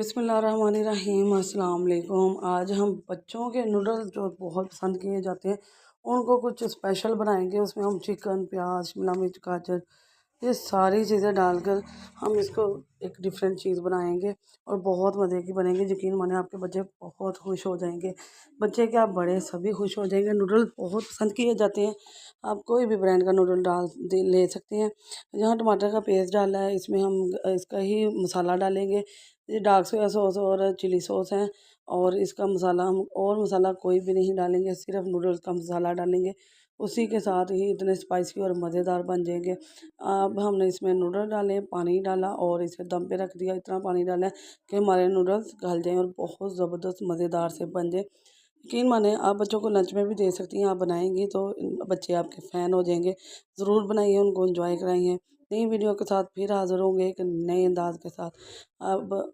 बिस्मिल्लाहिर्रहमानिर्रहीम अस्सलाम वालेकुम। आज हम बच्चों के नूडल्स जो बहुत पसंद किए जाते हैं उनको कुछ स्पेशल बनाएंगे। उसमें हम चिकन, प्याज, शिमला मिर्च, गाजर ये सारी चीज़ें डालकर हम इसको एक डिफरेंट चीज़ बनाएंगे और बहुत मज़े की बनेंगे। यकीन माने आपके बच्चे बहुत खुश हो जाएंगे। बच्चे क्या बड़े सभी खुश हो जाएंगे। नूडल्स बहुत पसंद किए जाते हैं। आप कोई भी ब्रांड का नूडल ले सकते हैं। यहाँ टमाटर का पेस्ट डाला है, इसमें हम इसका ही मसाला डालेंगे। ये डार्क सोया सॉस और चिली सॉस है। और इसका मसाला हम और मसाला कोई भी नहीं डालेंगे, सिर्फ नूडल्स का मसाला डालेंगे। उसी के साथ ही इतने स्पाइसी और मज़ेदार बन जाएंगे। अब हमने इसमें नूडल डाले, पानी डाला और इसे दम पे रख दिया। इतना पानी डाला है कि हमारे नूडल्स गल जाएँ और बहुत ज़बरदस्त मज़ेदार से बन जाए। यकीन माने आप बच्चों को लंच में भी दे सकती हैं। आप बनाएंगी तो बच्चे आपके फ़ैन हो जाएंगे। ज़रूर बनाइए, उनको एंजॉय कराइए। नई वीडियो के साथ फिर हाज़िर होंगे एक नए अंदाज के साथ। अब